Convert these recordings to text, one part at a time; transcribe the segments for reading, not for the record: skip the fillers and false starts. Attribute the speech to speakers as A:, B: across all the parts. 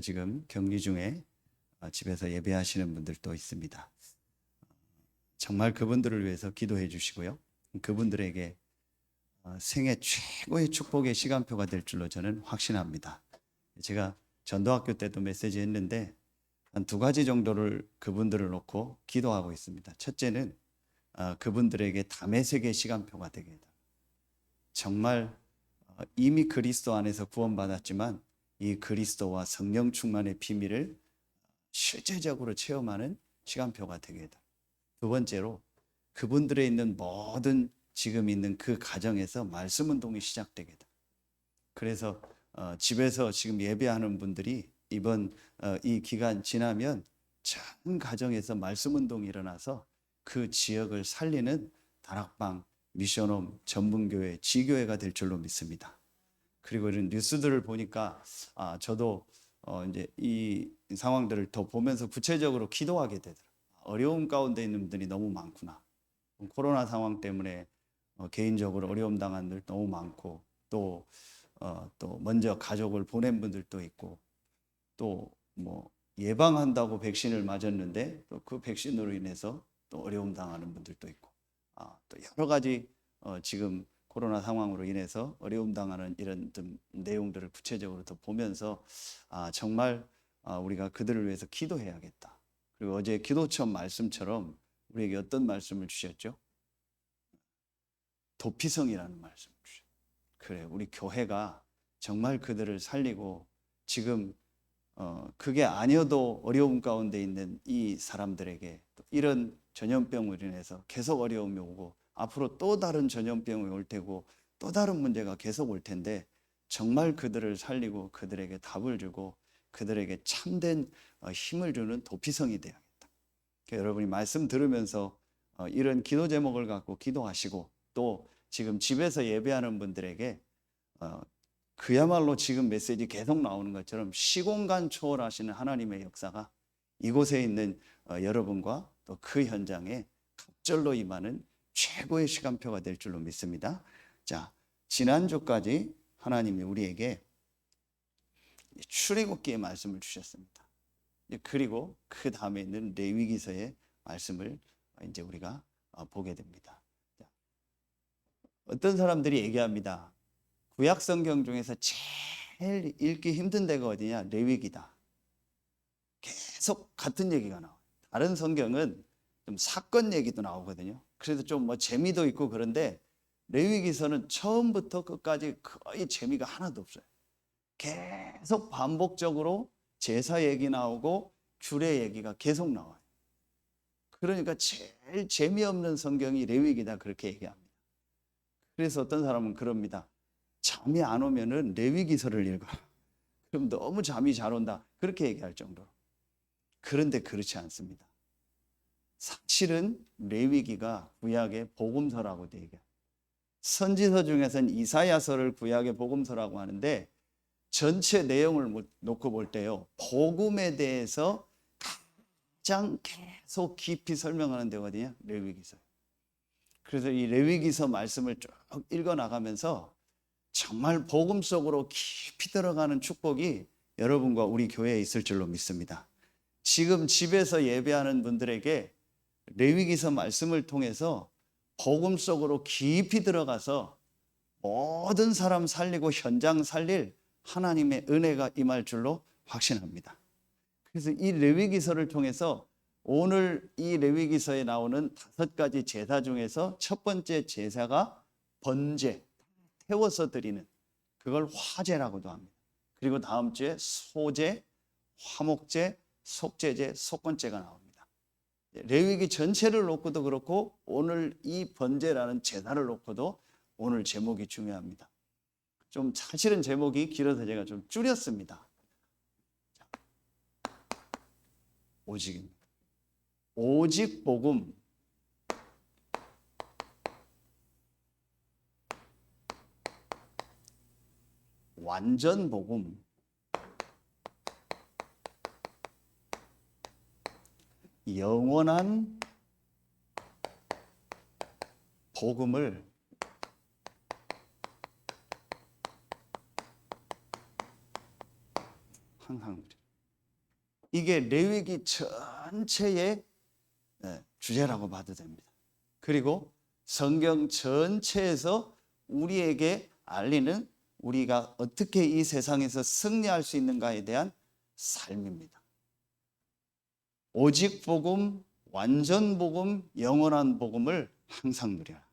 A: 지금 격리 중에 집에서 예배하시는 분들도 있습니다. 정말 그분들을 위해서 기도해 주시고요. 그분들에게 생애 최고의 축복의 시간표가 될 줄로 저는 확신합니다. 제가 전도학교 때도 메시지 했는데 한 두 가지 정도를 그분들을 놓고 기도하고 있습니다. 첫째는 그분들에게 다메섹의 시간표가 되게 해달라. 정말 이미 그리스도 안에서 구원받았지만 이 그리스도와 성령 충만의 비밀을 실제적으로 체험하는 시간표가 되게 해달라. 두 번째로 그분들에 있는 모든 지금 있는 그 가정에서 말씀 운동이 시작되게 해달라. 그래서 집에서 지금 예배하는 분들이 이번 이 기간 지나면 전 가정에서 말씀 운동이 일어나서 그 지역을 살리는 다락방, 미션홈, 전문교회, 지교회가 될 줄로 믿습니다. 그리고 이런 뉴스들을 보니까 저도 이제 이 상황들을 더 보면서 구체적으로 기도하게 되더라고요. 어려움 가운데 있는 분들이 너무 많구나. 코로나 상황 때문에 개인적으로 어려움 당한 분들 너무 많고 또 먼저 가족을 보낸 분들도 있고 또 뭐 예방한다고 백신을 맞았는데 또 그 백신으로 인해서 또 어려움 당하는 분들도 있고 또 여러 가지 지금 코로나 상황으로 인해서 어려움 당하는 이런 좀 내용들을 구체적으로 더 보면서 정말 우리가 그들을 위해서 기도해야겠다. 그리고 어제 기도처 말씀처럼 우리에게 어떤 말씀을 주셨죠? 도피성이라는 말씀을 주셨죠. 그래, 우리 교회가 정말 그들을 살리고 지금 그게 아니어도 어려움 가운데 있는 이 사람들에게 이런 전염병으로 인해서 계속 어려움이 오고 앞으로 또 다른 전염병이 올 테고 또 다른 문제가 계속 올 텐데 정말 그들을 살리고 그들에게 답을 주고 그들에게 참된 힘을 주는 도피성이 되어야겠다. 그러니까 여러분이 말씀 들으면서 이런 기도 제목을 갖고 기도하시고 또 지금 집에서 예배하는 분들에게 그야말로 지금 메시지 계속 나오는 것처럼 시공간 초월하시는 하나님의 역사가 이곳에 있는 여러분과 또 그 현장에 갑절로 임하는 최고의 시간표가 될 줄로 믿습니다. 자, 지난주까지 하나님이 우리에게 출애굽기의 말씀을 주셨습니다. 그리고 그 다음에 있는 레위기서의 말씀을 이제 우리가 보게 됩니다. 어떤 사람들이 얘기합니다. 구약 성경 중에서 제일 읽기 힘든 데가 어디냐? 레위기다. 계속 같은 얘기가 나와요. 다른 성경은 좀 사건 얘기도 나오거든요. 그래서 좀 뭐 재미도 있고 그런데 레위기서는 처음부터 끝까지 거의 재미가 하나도 없어요. 계속 반복적으로 제사 얘기 나오고 규례 얘기가 계속 나와요. 그러니까 제일 재미없는 성경이 레위기다 그렇게 얘기합니다. 그래서 어떤 사람은 그럽니다. 잠이 안 오면은 레위기서를 읽어. 그럼 너무 잠이 잘 온다. 그렇게 얘기할 정도로. 그런데 그렇지 않습니다. 사실은 레위기가 구약의 복음서라고도 얘기해요. 선지서 중에서는 이사야서를 구약의 복음서라고 하는데 전체 내용을 놓고 볼 때요. 복음에 대해서 가장 계속 깊이 설명하는 데거든요. 레위기서. 그래서 이 레위기서 말씀을 쭉 읽어 나가면서 정말 복음 속으로 깊이 들어가는 축복이 여러분과 우리 교회에 있을 줄로 믿습니다. 지금 집에서 예배하는 분들에게 레위기서 말씀을 통해서 복음 속으로 깊이 들어가서 모든 사람 살리고 현장 살릴 하나님의 은혜가 임할 줄로 확신합니다. 그래서 이 레위기서를 통해서 오늘 이 레위기서에 나오는 5가지 제사 중에서 첫 번째 제사가 번제, 태워서 드리는 그걸 화제라고도 합니다. 그리고 다음 주에 소제, 화목제, 속제제, 속건제가 나옵니다. 레위기 전체를 놓고도 그렇고 오늘 이 번제라는 제사를 놓고도 오늘 제목이 중요합니다. 좀 사실은 제목이 길어서 제가 좀 줄였습니다. 오직입니다. 오직 복음. 완전 복음, 영원한 복음을 항상 이게 레위기 전체의 주제라고 봐도 됩니다. 그리고 성경 전체에서 우리에게 알리는 우리가 어떻게 이 세상에서 승리할 수 있는가에 대한 삶입니다. 오직 복음, 완전 복음, 영원한 복음을 항상 누려라.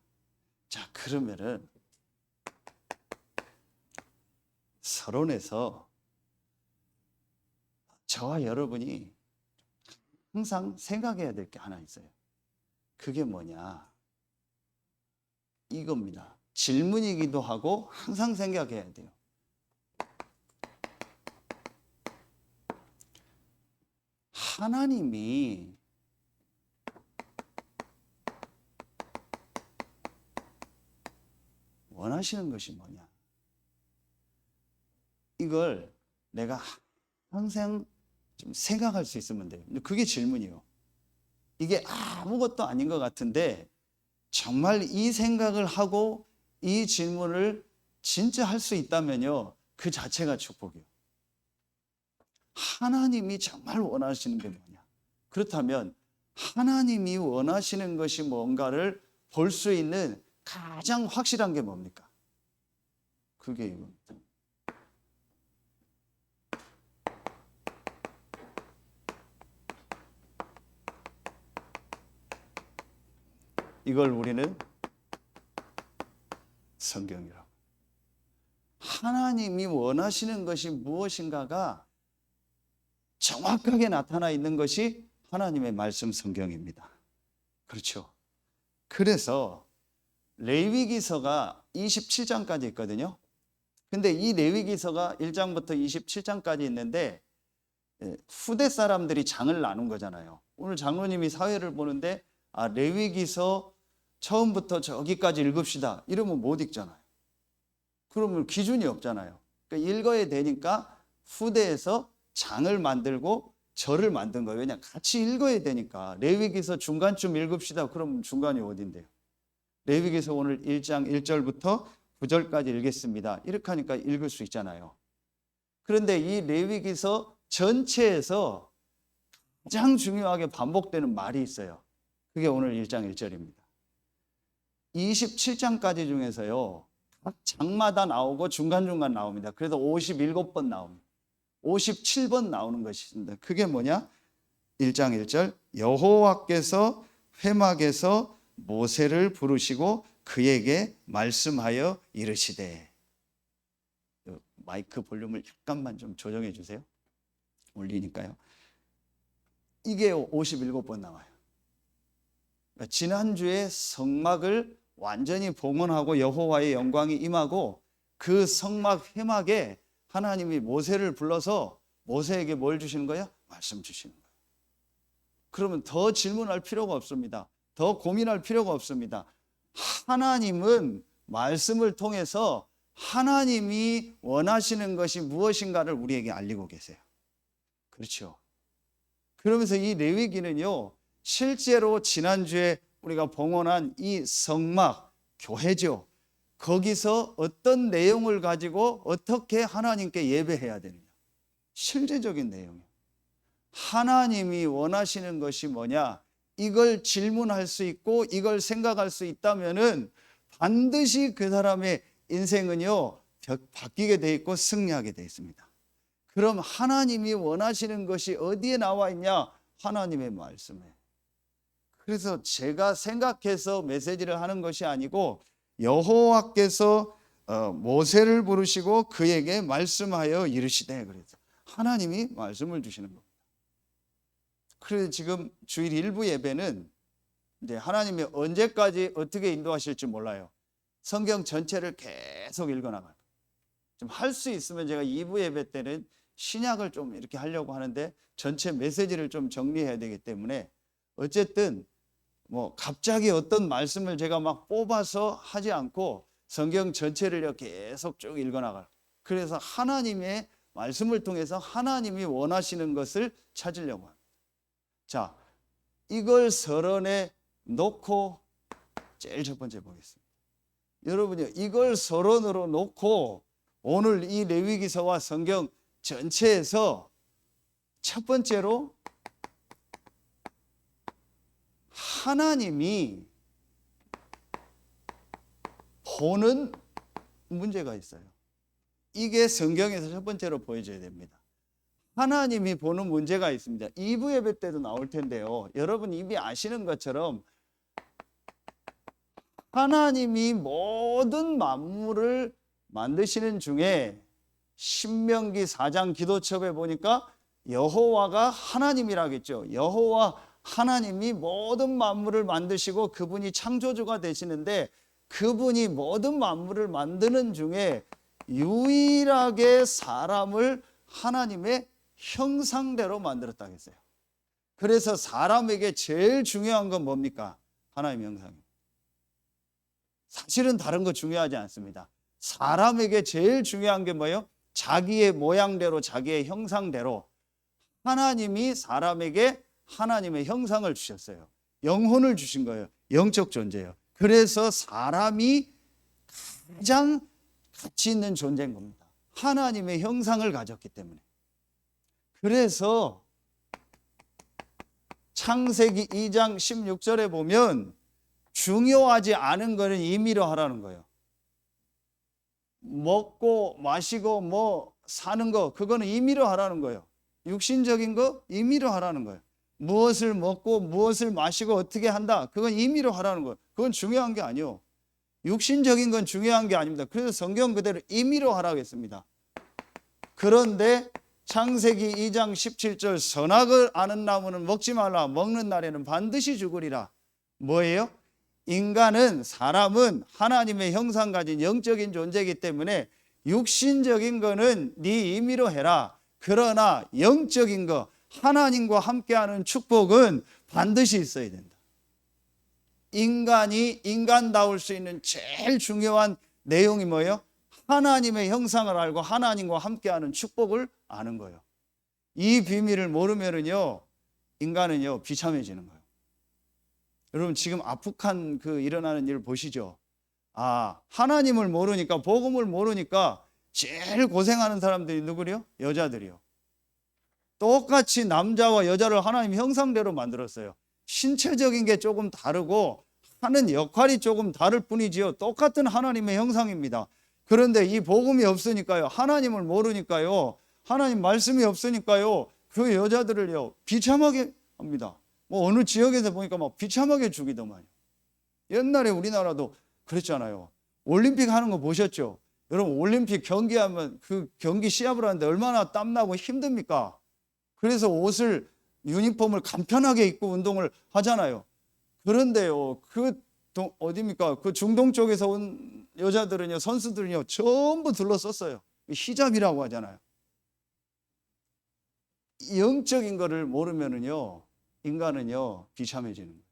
A: 자, 그러면은 서론에서 저와 여러분이 항상 생각해야 될 게 하나 있어요. 그게 뭐냐? 이겁니다. 질문이기도 하고 항상 생각해야 돼요. 하나님이 원하시는 것이 뭐냐? 이걸 내가 항상 좀 생각할 수 있으면 돼요. 그게 질문이에요. 이게 아무것도 아닌 것 같은데 정말 이 생각을 하고 이 질문을 진짜 할 수 있다면요, 그 자체가 축복이에요. 하나님이 정말 원하시는 게 뭐냐? 그렇다면 하나님이 원하시는 것이 뭔가를 볼 수 있는 가장 확실한 게 뭡니까? 그게 이겁니다. 이걸 우리는 성경이라고. 하나님이 원하시는 것이 무엇인가가 정확하게 나타나 있는 것이 하나님의 말씀 성경입니다. 그렇죠. 그래서 레위기서가 27장까지 있거든요. 근데 이 레위기서가 1장부터 27장까지 있는데 후대 사람들이 장을 나눈 거잖아요. 오늘 장로님이 사회를 보는데 레위기서 처음부터 저기까지 읽읍시다 이러면 못 읽잖아요. 그러면 기준이 없잖아요. 그러니까 읽어야 되니까 후대에서 장을 만들고 절을 만든 거예요. 왜냐, 같이 읽어야 되니까. 레위기서 중간쯤 읽읍시다 그러면 중간이 어딘데요? 레위기서 오늘 1장 1절부터 9절까지 읽겠습니다 이렇게 하니까 읽을 수 있잖아요. 그런데 이 레위기서 전체에서 가장 중요하게 반복되는 말이 있어요. 그게 오늘 1장 1절입니다. 27장까지 중에서요, 각 장마다 나오고 중간중간 나옵니다. 그래서 57번 나옵니다. 57번 나오는 것입니다. 그게 뭐냐? 1장 1절, 여호와께서 회막에서 모세를 부르시고 그에게 말씀하여 이르시되. 마이크 볼륨을 약간만 좀 조정해 주세요. 올리니까요. 이게 57번 나와요. 그러니까 지난주에 성막을 완전히 봉헌하고 여호와의 영광이 임하고 그 성막 회막에 하나님이 모세를 불러서 모세에게 뭘 주시는 거예요? 말씀 주시는 거예요. 그러면 더 질문할 필요가 없습니다. 더 고민할 필요가 없습니다. 하나님은 말씀을 통해서 하나님이 원하시는 것이 무엇인가를 우리에게 알리고 계세요. 그렇죠. 그러면서 이 레위기는요, 실제로 지난주에 우리가 봉헌한 이 성막, 교회죠. 거기서 어떤 내용을 가지고 어떻게 하나님께 예배해야 되느냐. 실제적인 내용이에요. 하나님이 원하시는 것이 뭐냐? 이걸 질문할 수 있고 이걸 생각할 수 있다면은 반드시 그 사람의 인생은요, 바뀌게 돼 있고 승리하게 돼 있습니다. 그럼 하나님이 원하시는 것이 어디에 나와 있냐? 하나님의 말씀에. 그래서 제가 생각해서 메시지를 하는 것이 아니고 여호와께서 모세를 부르시고 그에게 말씀하여 이르시되, 그래서 하나님이 말씀을 주시는 겁니다. 그래서 지금 주일 일부 예배는 이제 하나님이 언제까지 어떻게 인도하실지 몰라요. 성경 전체를 계속 읽어나가요. 좀 할 수 있으면 제가 2부 예배 때는 신약을 좀 이렇게 하려고 하는데 전체 메시지를 좀 정리해야 되기 때문에 어쨌든 뭐 갑자기 어떤 말씀을 제가 막 뽑아서 하지 않고 성경 전체를 계속 쭉 읽어나가요. 그래서 하나님의 말씀을 통해서 하나님이 원하시는 것을 찾으려고 합니다. 자, 이걸 서론에 놓고 제일 첫 번째 보겠습니다. 여러분요, 이걸 서론으로 놓고 오늘 이 레위기서와 성경 전체에서 첫 번째로 하나님이 보는 문제가 있어요. 이게 성경에서 첫 번째로 보여줘야 됩니다. 하나님이 보는 문제가 있습니다. 2부 예배 때도 나올 텐데요. 여러분 이미 아시는 것처럼 하나님이 모든 만물을 만드시는 중에 신명기 4장 기도첩에 보니까 여호와가 하나님이라겠죠. 여호와 하나님이 모든 만물을 만드시고 그분이 창조주가 되시는데 그분이 모든 만물을 만드는 중에 유일하게 사람을 하나님의 형상대로 만들었다고 했어요. 그래서 사람에게 제일 중요한 건 뭡니까? 하나님의 형상입니다. 사실은 다른 거 중요하지 않습니다. 사람에게 제일 중요한 게 뭐예요? 자기의 모양대로 자기의 형상대로 하나님이 사람에게 하나님의 형상을 주셨어요. 영혼을 주신 거예요. 영적 존재예요. 그래서 사람이 가장 가치 있는 존재인 겁니다. 하나님의 형상을 가졌기 때문에. 그래서 창세기 2장 16절에 보면 중요하지 않은 거는 임의로 하라는 거예요. 먹고 마시고 뭐 사는 거 그거는 임의로 하라는 거예요. 육신적인 거 임의로 하라는 거예요. 무엇을 먹고 무엇을 마시고 어떻게 한다 그건 임의로 하라는 거예요. 그건 중요한 게 아니에요. 육신적인 건 중요한 게 아닙니다. 그래서 성경 그대로 임의로 하라고 했습니다. 그런데 창세기 2장 17절 선악을 아는 나무는 먹지 말라 먹는 날에는 반드시 죽으리라. 뭐예요? 인간은 사람은 하나님의 형상 가진 영적인 존재이기 때문에 육신적인 거는 네 임의로 해라. 그러나 영적인 거 하나님과 함께하는 축복은 반드시 있어야 된다. 인간이 인간다울 수 있는 제일 중요한 내용이 뭐예요? 하나님의 형상을 알고 하나님과 함께하는 축복을 아는 거예요. 이 비밀을 모르면은요 인간은요 비참해지는 거예요. 여러분 지금 아프간 그 일어나는 일 보시죠. 하나님을 모르니까 복음을 모르니까 제일 고생하는 사람들이 누구요? 여자들이요. 똑같이 남자와 여자를 하나님 형상대로 만들었어요. 신체적인 게 조금 다르고 하는 역할이 조금 다를 뿐이지요. 똑같은 하나님의 형상입니다. 그런데 이 복음이 없으니까요. 하나님을 모르니까요. 하나님 말씀이 없으니까요. 그 여자들을요. 비참하게 합니다. 뭐 어느 지역에서 보니까 막 비참하게 죽이더만요. 옛날에 우리나라도 그랬잖아요. 올림픽 하는 거 보셨죠? 여러분 올림픽 경기하면 그 경기 시합을 하는데 얼마나 땀나고 힘듭니까? 그래서 옷을 유니폼을 간편하게 입고 운동을 하잖아요. 그런데요, 어디입니까? 그 중동 쪽에서 온 여자들은요, 선수들은요, 전부 둘러섰어요. 히잡이라고 하잖아요. 영적인 거를 모르면은요, 인간은요, 비참해지는 거예요.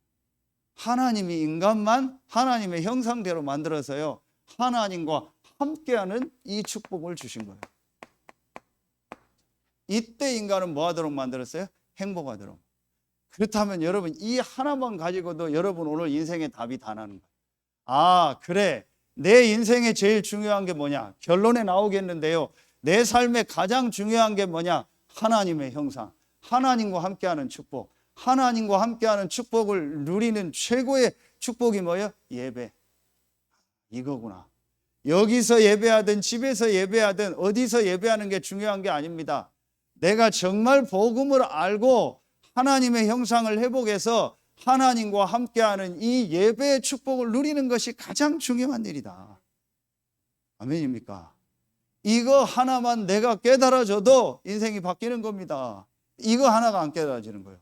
A: 하나님이 인간만 하나님의 형상대로 만들어서요, 하나님과 함께하는 이 축복을 주신 거예요. 이때 인간은 뭐 하도록 만들었어요? 행복하도록. 그렇다면 여러분 이 하나만 가지고도 여러분 오늘 인생의 답이 다 나는 거예요. 그래 내 인생에 제일 중요한 게 뭐냐? 결론에 나오겠는데요. 내 삶에 가장 중요한 게 뭐냐? 하나님의 형상, 하나님과 함께하는 축복. 하나님과 함께하는 축복을 누리는 최고의 축복이 뭐예요? 예배. 이거구나. 여기서 예배하든 집에서 예배하든 어디서 예배하는 게 중요한 게 아닙니다. 내가 정말 복음을 알고 하나님의 형상을 회복해서 하나님과 함께하는 이 예배의 축복을 누리는 것이 가장 중요한 일이다. 아멘입니까? 이거 하나만 내가 깨달아져도 인생이 바뀌는 겁니다. 이거 하나가 안 깨달아지는 거예요.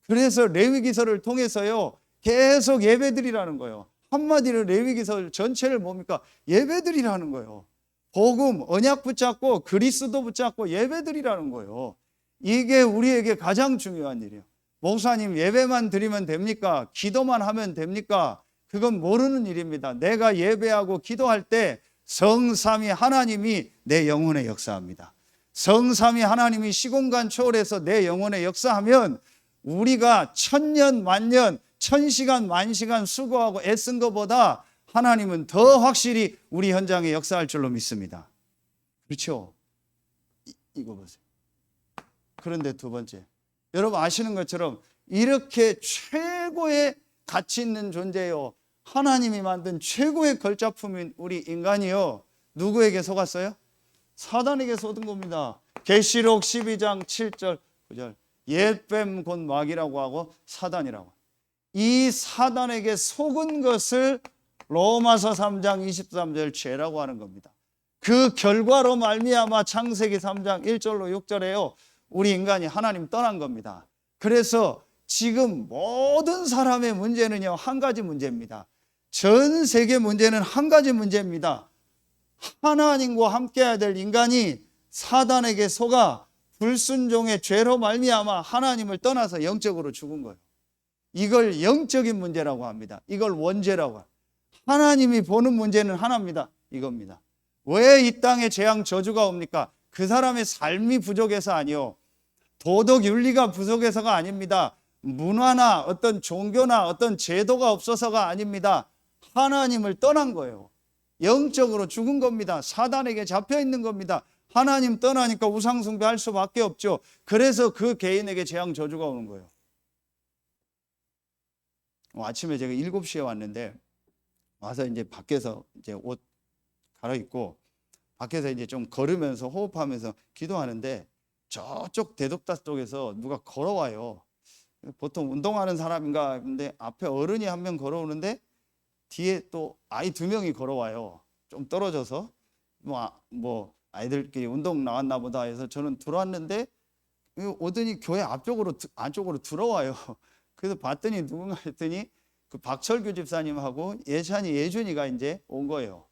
A: 그래서 레위기서를 통해서요 계속 예배드리라는 거예요. 한마디로 레위기서 전체를 뭡니까? 예배드리라는 거예요. 복음, 언약 붙잡고 그리스도 붙잡고 예배드리라는 거예요. 이게 우리에게 가장 중요한 일이에요. 목사님 예배만 드리면 됩니까? 기도만 하면 됩니까? 그건 모르는 일입니다. 내가 예배하고 기도할 때 성삼위 하나님이 내 영혼에 역사합니다. 성삼위 하나님이 시공간 초월해서 내 영혼에 역사하면 우리가 천년 만년 천시간 만시간 수고하고 애쓴 것보다 하나님은 더 확실히 우리 현장에 역사할 줄로 믿습니다. 그렇죠? 이거 보세요. 그런데 두 번째, 여러분 아시는 것처럼 이렇게 최고의 가치 있는 존재요, 하나님이 만든 최고의 걸작품인 우리 인간이요, 누구에게 속았어요? 사단에게 속은 겁니다. 계시록 12장 7절 9절, 옛뱀 곧 마귀라고 하고 사단이라고. 이 사단에게 속은 것을 로마서 3장 23절 죄라고 하는 겁니다. 그 결과로 말미암아 창세기 3장 1절로 6절에요, 우리 인간이 하나님 떠난 겁니다. 그래서 지금 모든 사람의 문제는요, 한 가지 문제입니다. 전 세계 문제는 한 가지 문제입니다. 하나님과 함께해야 될 인간이 사단에게 속아 불순종의 죄로 말미암아 하나님을 떠나서 영적으로 죽은 거예요. 이걸 영적인 문제라고 합니다. 이걸 원죄라고 합니다. 하나님이 보는 문제는 하나입니다. 이겁니다. 왜 이 땅에 재앙 저주가 옵니까? 그 사람의 삶이 부족해서 아니요, 도덕 윤리가 부족해서가 아닙니다. 문화나 어떤 종교나 어떤 제도가 없어서가 아닙니다. 하나님을 떠난 거예요. 영적으로 죽은 겁니다. 사단에게 잡혀 있는 겁니다. 하나님 떠나니까 우상숭배할 수밖에 없죠. 그래서 그 개인에게 재앙 저주가 오는 거예요. 아침에 제가 7시에 왔는데, 와서 이제 밖에서 이제 옷 갈아입고 밖에서 이제 좀 걸으면서 호흡하면서 기도하는데, 저쪽 대덕다 쪽에서 누가 걸어와요. 보통 운동하는 사람인가 근데 앞에 어른이 한 명 걸어오는데 뒤에 또 아이 2명이 걸어와요. 좀 떨어져서 뭐 아이들끼리 운동 나왔나 보다 해서 저는 들어왔는데 오더니 교회 안쪽으로 들어와요. 그래서 봤더니 누군가 했더니 그 박철규 집사님하고 예준이가 이제 온 거예요.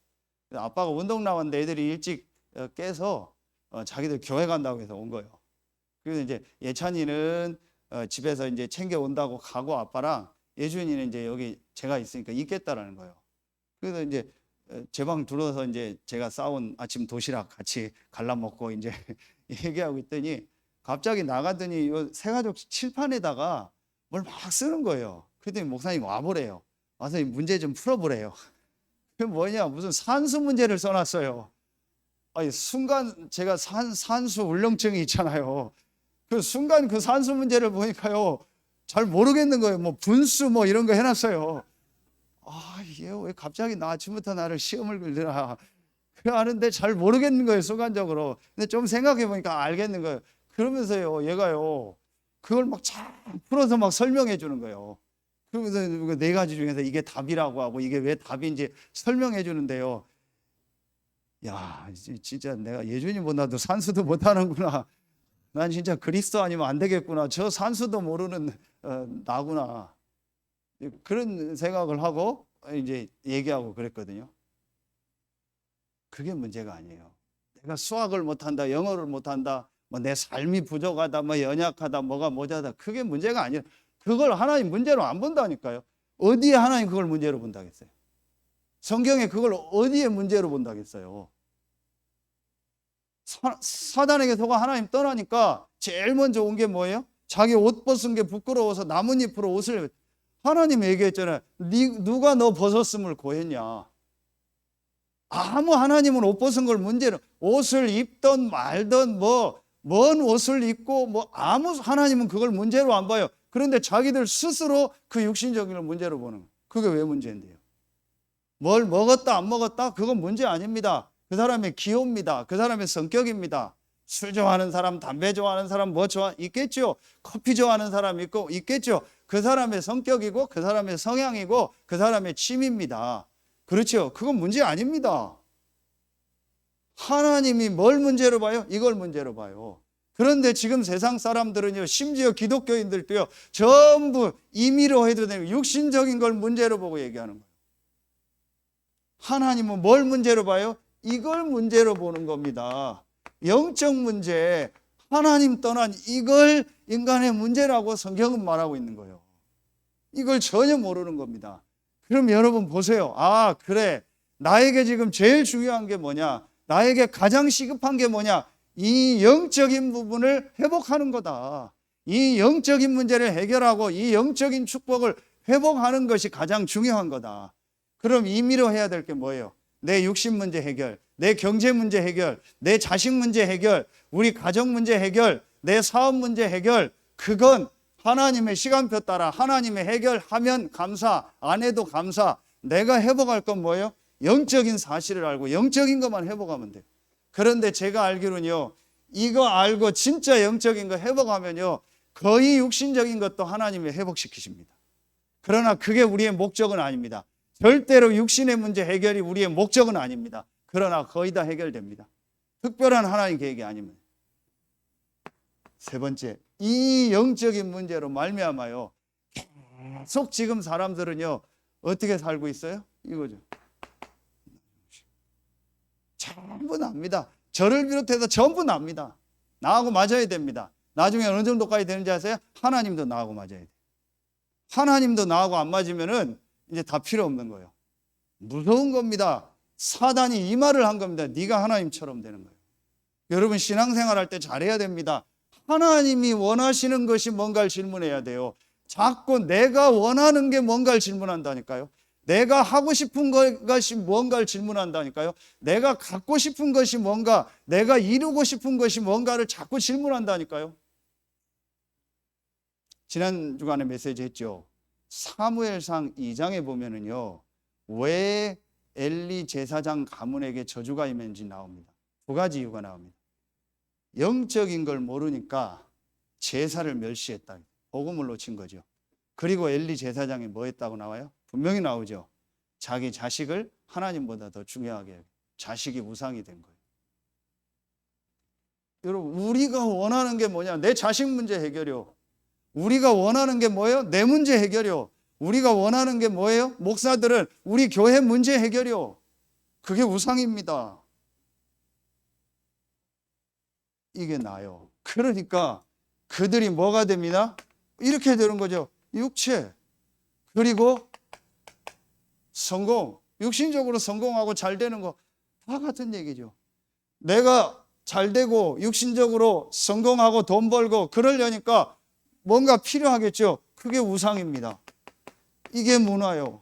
A: 아빠가 운동 나왔는데 애들이 일찍 깨서 자기들 교회 간다고 해서 온 거예요. 그래서 이제 예찬이는 집에서 이제 챙겨 온다고 가고, 아빠랑 예준이는 이제 여기 제가 있으니까 있겠다라는 거예요. 그래서 이제 제 방 들어서 이제 제가 싸온 아침 도시락 같이 갈라 먹고 이제 얘기하고 있더니 갑자기 나가더니 요 새가족 칠판에다가 뭘 막 쓰는 거예요. 그랬더니 목사님 와보래요. 와서 이 문제 좀 풀어보래요. 그게 뭐냐, 무슨 산수 문제를 써놨어요. 아니, 순간 제가 산수 울렁증이 있잖아요. 그 순간 그 산수 문제를 보니까요, 잘 모르겠는 거예요. 뭐 분수 뭐 이런 거 해놨어요. 얘 왜 갑자기 아침부터 나를 시험을 걸더라. 그래 하는데 잘 모르겠는 거예요, 순간적으로. 근데 좀 생각해 보니까 알겠는 거예요. 그러면서요, 얘가요, 그걸 막 잘 풀어서 막 설명해 주는 거예요. 그러면서 4가지 중에서 이게 답이라고 하고 이게 왜 답인지 설명해 주는데요. 야, 진짜 내가 예준이보다도 산수도 못하는구나. 난 진짜 그리스도 아니면 안 되겠구나. 저 산수도 모르는 나구나. 그런 생각을 하고 이제 얘기하고 그랬거든요. 그게 문제가 아니에요. 내가 수학을 못한다, 영어를 못한다, 뭐 내 삶이 부족하다, 뭐 연약하다, 뭐가 모자다, 그게 문제가 아니에요. 그걸 하나님 문제로 안 본다니까요. 어디에 하나님 그걸 문제로 본다겠어요? 성경에 그걸 어디에 문제로 본다겠어요? 사단에게 속아 하나님 떠나니까 제일 먼저 온 게 뭐예요? 자기 옷 벗은 게 부끄러워서 나뭇잎으로 옷을, 하나님 얘기했잖아요. 누가 너 벗었음을 고했냐? 아무 하나님은 옷 벗은 걸 문제로, 옷을 입던 말던 뭔 옷을 입고 아무 하나님은 그걸 문제로 안 봐요. 그런데 자기들 스스로 그 육신적인 걸 문제로 보는 거예요. 그게 왜 문제인데요? 뭘 먹었다 안 먹었다 그건 문제 아닙니다. 그 사람의 기호입니다. 그 사람의 성격입니다. 술 좋아하는 사람, 담배 좋아하는 사람 있겠죠. 커피 좋아하는 사람 있겠죠. 그 사람의 성격이고 그 사람의 성향이고 그 사람의 취미입니다. 그렇죠. 그건 문제 아닙니다. 하나님이 뭘 문제로 봐요? 이걸 문제로 봐요. 그런데 지금 세상 사람들은요, 심지어 기독교인들도요, 전부 임의로 해도 되고 육신적인 걸 문제로 보고 얘기하는 거예요. 하나님은 뭘 문제로 봐요? 이걸 문제로 보는 겁니다. 영적 문제, 하나님 떠난 이걸 인간의 문제라고 성경은 말하고 있는 거예요. 이걸 전혀 모르는 겁니다. 그럼 여러분 보세요. 그래, 나에게 지금 제일 중요한 게 뭐냐? 나에게 가장 시급한 게 뭐냐? 이 영적인 부분을 회복하는 거다. 이 영적인 문제를 해결하고 이 영적인 축복을 회복하는 것이 가장 중요한 거다. 그럼 임의로 해야 될 게 뭐예요? 내 육신 문제 해결, 내 경제 문제 해결, 내 자식 문제 해결, 우리 가정 문제 해결, 내 사업 문제 해결, 그건 하나님의 시간표 따라 하나님의 해결하면 감사, 안 해도 감사. 내가 회복할 건 뭐예요? 영적인 사실을 알고 영적인 것만 회복하면 돼요. 그런데 제가 알기로는요, 이거 알고 진짜 영적인 거 회복하면요, 거의 육신적인 것도 하나님이 회복시키십니다. 그러나 그게 우리의 목적은 아닙니다. 절대로 육신의 문제 해결이 우리의 목적은 아닙니다. 그러나 거의 다 해결됩니다. 특별한 하나님 계획이 아니면. 세 번째, 이 영적인 문제로 말미암아요, 계속 지금 사람들은요 어떻게 살고 있어요? 이거죠. 전부 납니다. 저를 비롯해서 전부 납니다. 나하고 맞아야 됩니다. 나중에 어느 정도까지 되는지 아세요? 하나님도 나하고 맞아야 돼요. 하나님도 나하고 안 맞으면은 이제 다 필요 없는 거예요. 무서운 겁니다. 사단이 이 말을 한 겁니다. 네가 하나님처럼 되는 거예요. 여러분 신앙생활 할 때 잘해야 됩니다. 하나님이 원하시는 것이 뭔가를 질문해야 돼요. 자꾸 내가 원하는 게 뭔가를 질문한다니까요. 내가 하고 싶은 것이 뭔가를 질문한다니까요. 내가 갖고 싶은 것이 뭔가, 내가 이루고 싶은 것이 뭔가를 자꾸 질문한다니까요. 지난 주간에 메시지 했죠. 사무엘상 2장에 보면은요, 왜 엘리 제사장 가문에게 저주가 임했는지 나옵니다. 두 가지 이유가 나옵니다. 영적인 걸 모르니까 제사를 멸시했다. 복음을 놓친 거죠. 그리고 엘리 제사장이 뭐 했다고 나와요? 분명히 나오죠. 자기 자식을 하나님보다 더 중요하게 해요. 자식이 우상이 된 거예요. 여러분, 우리가 원하는 게 뭐냐? 내 자식 문제 해결이요. 우리가 원하는 게 뭐예요? 내 문제 해결이요. 우리가 원하는 게 뭐예요? 목사들은 우리 교회 문제 해결이요. 그게 우상입니다. 이게 나요. 그러니까 그들이 뭐가 됩니다? 이렇게 되는 거죠. 육체, 그리고 성공, 육신적으로 성공하고 잘 되는 거 다 같은 얘기죠. 내가 잘 되고 육신적으로 성공하고 돈 벌고 그러려니까 뭔가 필요하겠죠. 그게 우상입니다. 이게 문화요.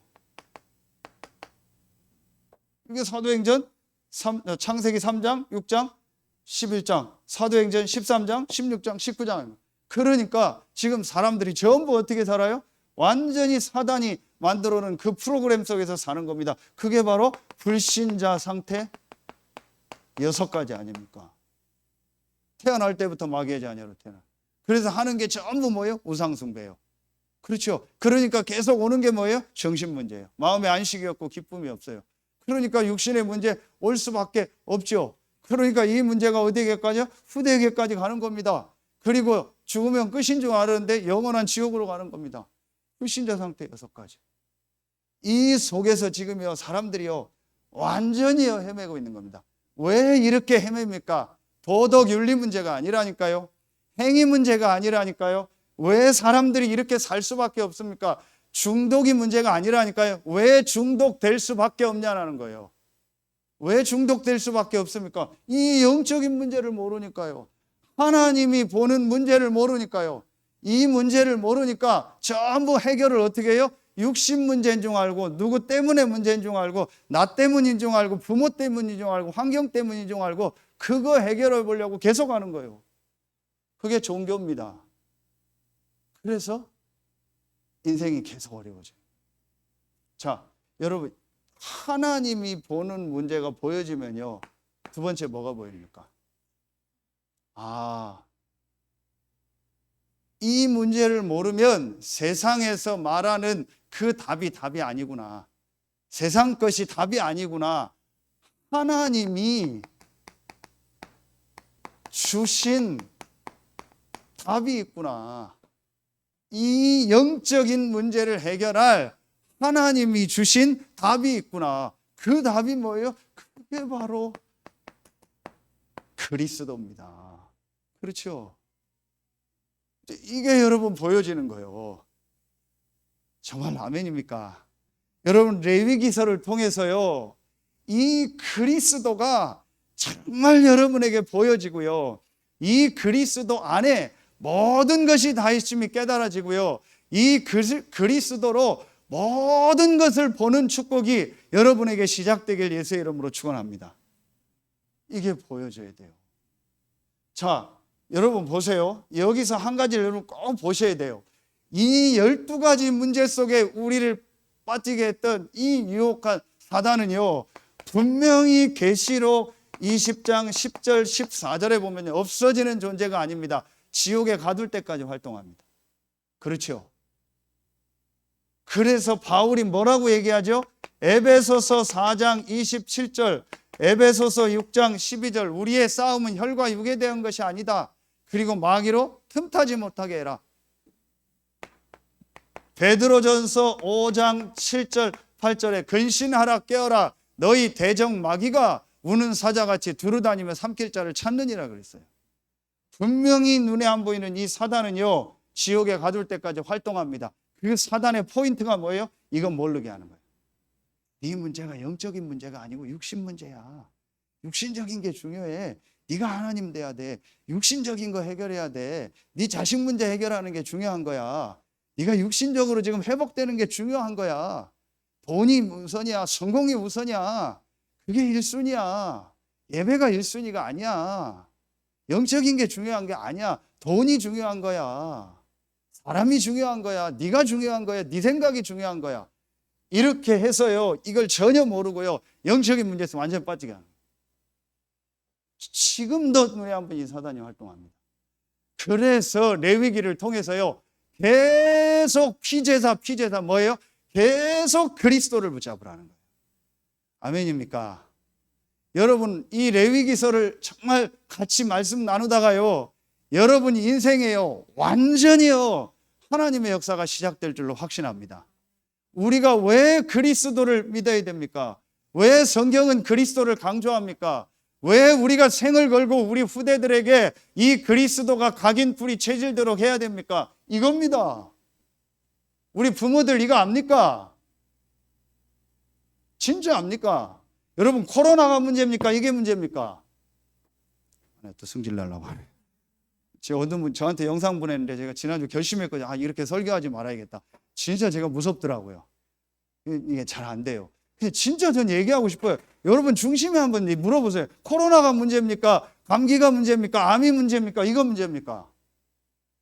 A: 이게 사도행전 창세기 3장, 6장, 11장, 사도행전 13장, 16장, 19장. 그러니까 지금 사람들이 전부 어떻게 살아요? 완전히 사단이 만들어 놓은 그 프로그램 속에서 사는 겁니다. 그게 바로 불신자 상태 6가지 아닙니까? 태어날 때부터 마귀의 자녀로 태어나. 그래서 하는 게 전부 뭐예요? 우상숭배예요. 그렇죠. 그러니까 계속 오는 게 뭐예요? 정신 문제예요. 마음의 안식이 없고 기쁨이 없어요. 그러니까 육신의 문제 올 수밖에 없죠. 그러니까 이 문제가 어디에게까지요? 후대에게까지 가는 겁니다. 그리고 죽으면 끝인 줄 알았는데 영원한 지옥으로 가는 겁니다. 불신자 상태 6가지. 이 속에서 지금요 사람들이요 완전히 헤매고 있는 겁니다. 왜 이렇게 헤맵니까? 도덕 윤리 문제가 아니라니까요. 행위 문제가 아니라니까요. 왜 사람들이 이렇게 살 수밖에 없습니까? 중독이 문제가 아니라니까요. 왜 중독될 수밖에 없냐는 거예요. 왜 중독될 수밖에 없습니까? 이 영적인 문제를 모르니까요. 하나님이 보는 문제를 모르니까요. 이 문제를 모르니까 전부 해결을 어떻게 해요? 육신 문제인 줄 알고, 누구 때문에 문제인 줄 알고, 나 때문인 줄 알고, 부모 때문인 줄 알고, 환경 때문인 줄 알고, 그거 해결해 보려고 계속 하는 거예요. 그게 종교입니다. 그래서 인생이 계속 어려워져요. 자, 여러분, 하나님이 보는 문제가 보여지면요, 두 번째 뭐가 보입니까? 이 문제를 모르면 세상에서 말하는 그 답이 아니구나. 세상 것이 답이 아니구나. 하나님이 주신 답이 있구나. 이 영적인 문제를 해결할 하나님이 주신 답이 있구나. 그 답이 뭐예요? 그게 바로 그리스도입니다. 그렇죠? 이게 여러분 보여지는 거예요. 정말 아멘입니까? 여러분 레위기서를 통해서요, 이 그리스도가 정말 여러분에게 보여지고요, 이 그리스도 안에 모든 것이 다 있음이 깨달아지고요, 이 그리스도로 모든 것을 보는 축복이 여러분에게 시작되길 예수의 이름으로 축원합니다. 이게 보여져야 돼요. 자, 여러분 보세요. 여기서 한 가지를 여러분 꼭 보셔야 돼요. 이 12가지 문제 속에 우리를 빠지게 했던 이 유혹한 사단은요, 분명히 계시록 20장 10절 14절에 보면 없어지는 존재가 아닙니다. 지옥에 가둘 때까지 활동합니다. 그렇죠? 그래서 바울이 뭐라고 얘기하죠? 에베소서 4장 27절, 에베소서 6장 12절, 우리의 싸움은 혈과 육에 대한 것이 아니다. 그리고 마귀로 틈타지 못하게 해라. 베드로전서 5장 7절 8절에 근신하라 깨어라, 너희 대적 마귀가 우는 사자같이 두루다니며 삼킬 자를 찾느니라 그랬어요. 분명히 눈에 안 보이는 이 사단은요, 지옥에 가둘 때까지 활동합니다. 그 사단의 포인트가 뭐예요? 이건 모르게 하는 거예요. 네 문제가 영적인 문제가 아니고 육신 문제야. 육신적인 게 중요해. 네가 하나님 돼야 돼. 육신적인 거 해결해야 돼. 네 자식 문제 해결하는 게 중요한 거야. 네가 육신적으로 지금 회복되는 게 중요한 거야. 돈이 우선이야. 성공이 우선이야. 그게 1순위야. 예배가 1순위가 아니야. 영적인 게 중요한 게 아니야. 돈이 중요한 거야. 사람이 중요한 거야. 네가 중요한 거야. 네 생각이 중요한 거야. 이렇게 해서요, 이걸 전혀 모르고요, 영적인 문제에서 완전 빠지게 하는 거예요. 지금도 눈에 안 보이는 사단이 활동합니다. 그래서 레위기를 통해서요, 계속 피제사 뭐예요? 계속 그리스도를 붙잡으라는 거예요. 아멘입니까? 여러분, 이 레위기서를 정말 같이 말씀 나누다가요, 여러분 인생에요, 완전히요, 하나님의 역사가 시작될 줄로 확신합니다. 우리가 왜 그리스도를 믿어야 됩니까? 왜 성경은 그리스도를 강조합니까? 왜 우리가 생을 걸고 우리 후대들에게 이 그리스도가 각인풀이 체질도록 해야 됩니까? 이겁니다. 우리 부모들 이거 압니까? 진짜 압니까? 여러분, 코로나가 문제입니까? 이게 문제입니까? 또 승질 날라고 하네. 제가 어떤 분 저한테 영상 보냈는데 제가 지난주 결심했거든요. 이렇게 설교하지 말아야겠다. 진짜 제가 무섭더라고요. 이게 잘 안 돼요. 근데 진짜 전 얘기하고 싶어요. 여러분 중심에 한번 물어보세요. 코로나가 문제입니까? 감기가 문제입니까? 암이 문제입니까? 이거 문제입니까?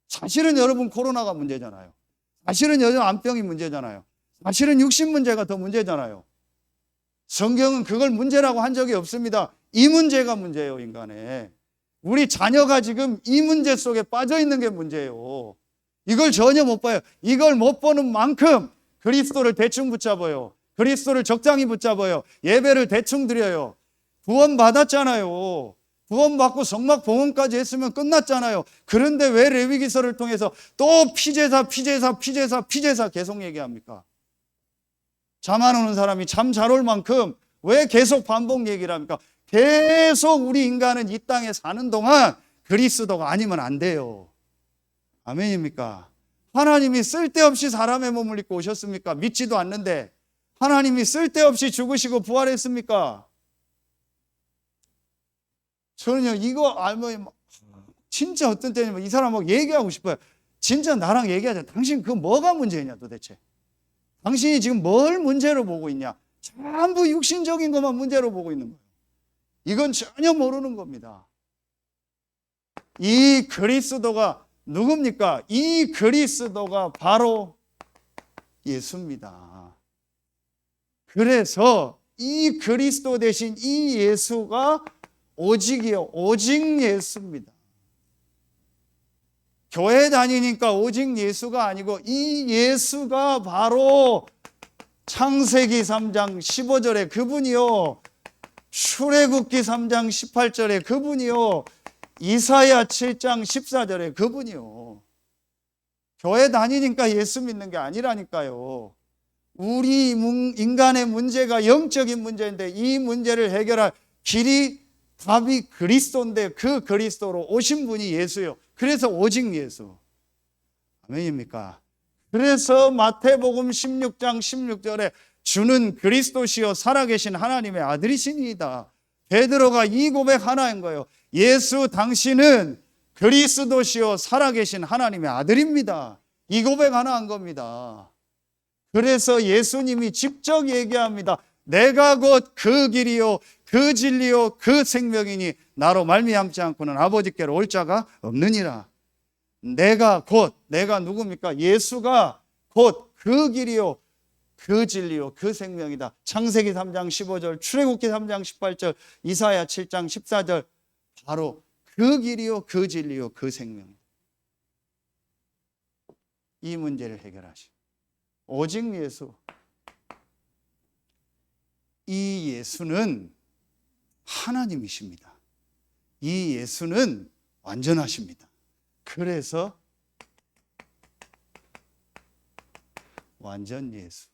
A: 사실은 여러분 코로나가 문제잖아요. 사실은 여러분 암병이 문제잖아요. 사실은 육신 문제가 더 문제잖아요. 성경은 그걸 문제라고 한 적이 없습니다. 이 문제가 문제예요, 인간의. 우리 자녀가 지금 이 문제 속에 빠져 있는 게 문제예요. 이걸 전혀 못 봐요. 이걸 못 보는 만큼 그리스도를 대충 붙잡아요. 그리스도를 적당히 붙잡아요. 예배를 대충 드려요. 구원 받았잖아요. 구원 받고 성막 봉헌까지 했으면 끝났잖아요. 그런데 왜 레위기서를 통해서 또 피제사 계속 얘기합니까? 잠 안 오는 사람이 잠 잘 올 만큼 왜 계속 반복 얘기를 합니까? 계속 우리 인간은 이 땅에 사는 동안 그리스도가 아니면 안 돼요. 아멘입니까? 하나님이 쓸데없이 사람의 몸을 입고 오셨습니까? 믿지도 않는데. 하나님이 쓸데없이 죽으시고 부활했습니까? 저는요, 이거 알면 진짜 어떤 때는 이 사람하고 얘기하고 싶어요. 진짜 나랑 얘기하자. 당신 그 뭐가 문제냐 도대체? 당신이 지금 뭘 문제로 보고 있냐? 전부 육신적인 것만 문제로 보고 있는 거예요. 이건 전혀 모르는 겁니다. 이 그리스도가 누굽니까? 이 그리스도가 바로 예수입니다. 그래서 이 그리스도 대신 이 예수가 오직이요, 오직 예수입니다. 교회 다니니까 오직 예수가 아니고 이 예수가 바로 창세기 3장 15절에 그분이요, 출애굽기 3장 18절에 그분이요, 이사야 7장 14절에 그분이요. 교회 다니니까 예수 믿는 게 아니라니까요. 우리 인간의 문제가 영적인 문제인데 이 문제를 해결할 길이 답이 그리스도인데 그 그리스도로 오신 분이 예수요. 그래서 오직 예수. 아멘입니까? 그래서 마태복음 16장 16절에 주는 그리스도시요 살아계신 하나님의 아들이시니이다. 베드로가 이 고백 하나인 거예요. 예수 당신은 그리스도시요 살아계신 하나님의 아들입니다. 이 고백 하나 한 겁니다. 그래서 예수님이 직접 얘기합니다. 내가 곧 그 길이요 그 진리요 그 생명이니 나로 말미암지 않고는 아버지께로 올 자가 없느니라. 내가 누굽니까? 예수가 곧 그 길이요 그 진리요 그 생명이다. 창세기 3장 15절, 출애굽기 3장 18절, 이사야 7장 14절, 바로 그 길이요 그 진리요 그 생명. 이 문제를 해결하시 오직 예수. 이 예수는 하나님이십니다. 이 예수는 완전하십니다. 그래서 완전 예수.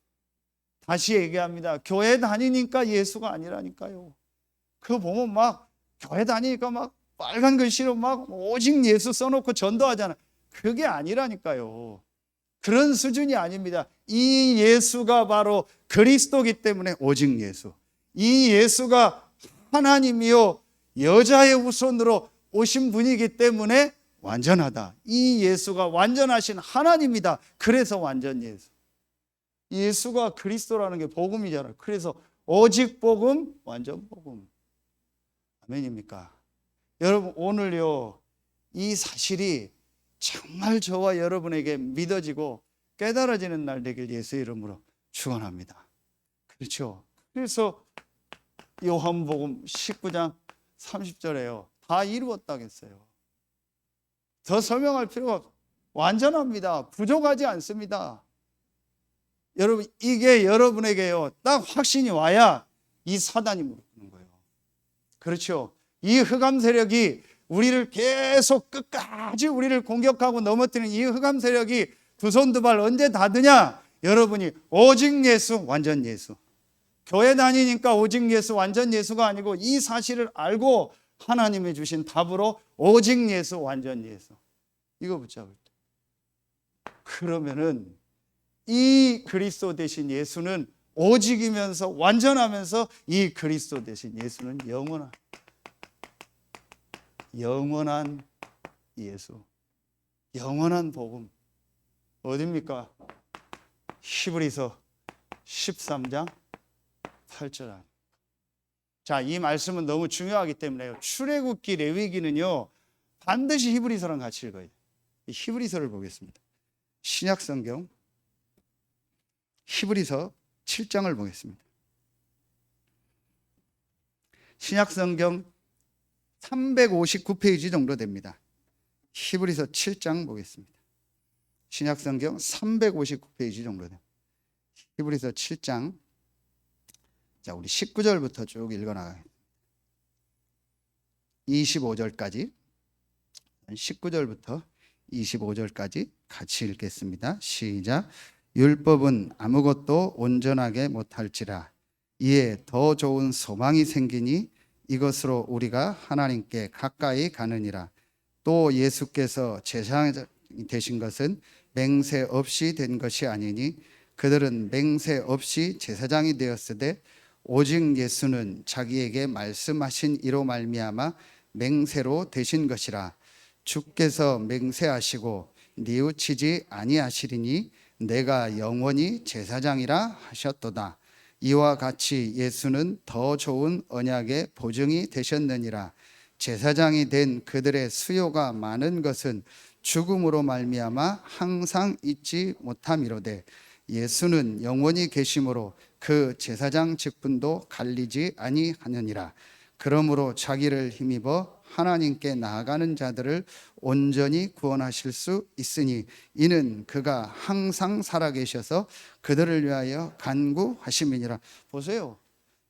A: 다시 얘기합니다. 교회 다니니까 예수가 아니라니까요. 그거 보면 막 교회 다니니까 막 빨간 글씨로 막 오직 예수 써놓고 전도하잖아. 그게 아니라니까요. 그런 수준이 아닙니다. 이 예수가 바로 그리스도기 때문에 오직 예수. 이 예수가 하나님이요 여자의 후손으로 오신 분이기 때문에 완전하다. 이 예수가 완전하신 하나님이다. 그래서 완전 예수. 예수가 그리스도라는 게 복음이잖아요. 그래서 오직 복음, 완전 복음. 아멘입니까? 여러분, 오늘요 이 사실이 정말 저와 여러분에게 믿어지고 깨달아지는 날 되길 예수의 이름으로 축원합니다. 그렇죠? 그래서 요한복음 19장 30절에요. 다 이루었다겠어요. 더 설명할 필요가 없어요. 완전합니다. 부족하지 않습니다. 여러분, 이게 여러분에게요 딱 확신이 와야 이 사단이 무너지는 거예요. 그렇죠? 이 흑암 세력이 우리를 계속 끝까지 우리를 공격하고 넘어뜨리는 이 흑암 세력이 두 손 두 발 언제 닫으냐? 여러분이 오직 예수, 완전 예수. 교회 다니니까 오직 예수, 완전 예수가 아니고 이 사실을 알고 하나님이 주신 답으로 오직 예수, 완전 예수. 이거 붙잡을 때. 그러면은 이 그리스도 되신 예수는 오직이면서 완전하면서 이 그리스도 되신 예수는 영원한 예수, 영원한 복음. 어디입니까? 히브리서 13장 8절. 자, 이 말씀은 너무 중요하기 때문에요. 출애굽기, 레위기는요 반드시 히브리서랑 같이 읽어야 돼요. 히브리서를 보겠습니다. 신약 성경 히브리서 7장을 보겠습니다. 신약 성경 359페이지 정도 됩니다. 히브리서 7장 보겠습니다. 신약 성경 359페이지 정도 됩니다. 히브리서 7장. 자, 우리 19절부터 쭉 읽어 나가요. 25절까지. 19절부터 25절까지 같이 읽겠습니다. 시작. 율법은 아무것도 온전하게 못할지라 이에 더 좋은 소망이 생기니 이것으로 우리가 하나님께 가까이 가느니라. 또 예수께서 제사장이 되신 것은 맹세 없이 된 것이 아니니 그들은 맹세 없이 제사장이 되었으되 오직 예수는 자기에게 말씀하신 이로 말미암아 맹세로 되신 것이라. 주께서 맹세하시고 뉘우치지 아니하시리니 내가 영원히 제사장이라 하셨도다. 이와 같이 예수는 더 좋은 언약의 보증이 되셨느니라. 제사장이 된 그들의 수요가 많은 것은 죽음으로 말미암아 항상 잊지 못함이로되 예수는 영원히 계심으로 그 제사장 직분도 갈리지 아니하느니라. 그러므로 자기를 힘입어 하나님께 나아가는 자들을 온전히 구원하실 수 있으니 이는 그가 항상 살아계셔서 그들을 위하여 간구하심이니라. 보세요.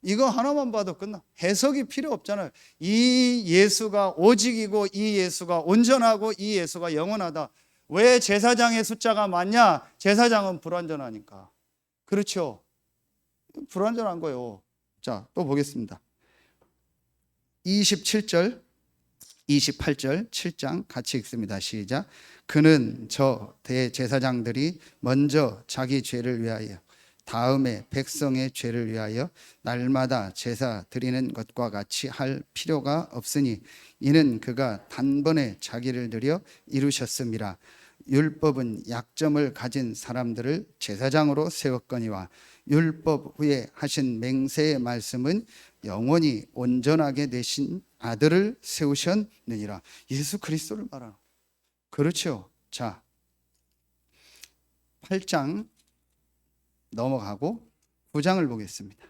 A: 이거 하나만 봐도 끝나. 해석이 필요 없잖아요. 이 예수가 오직이고 이 예수가 온전하고 이 예수가 영원하다. 왜 제사장의 숫자가 많냐? 제사장은 불완전하니까. 그렇죠? 불완전한 거예요. 자, 또 보겠습니다. 27절 28절 7장 같이 읽습니다. 시작. 그는 저 대제사장들이 먼저 자기 죄를 위하여 다음에 백성의 죄를 위하여 날마다 제사 드리는 것과 같이 할 필요가 없으니 이는 그가 단번에 자기를 드려 이루셨음이라.
B: 율법은 약점을 가진 사람들을 제사장으로 세웠거니와 율법 후에 하신 맹세의 말씀은 영원히 온전하게 되신 아들을 세우셨느니라. 예수 그리스도를 말하는. 그렇죠. 자, 8장 넘어가고 9장을 보겠습니다.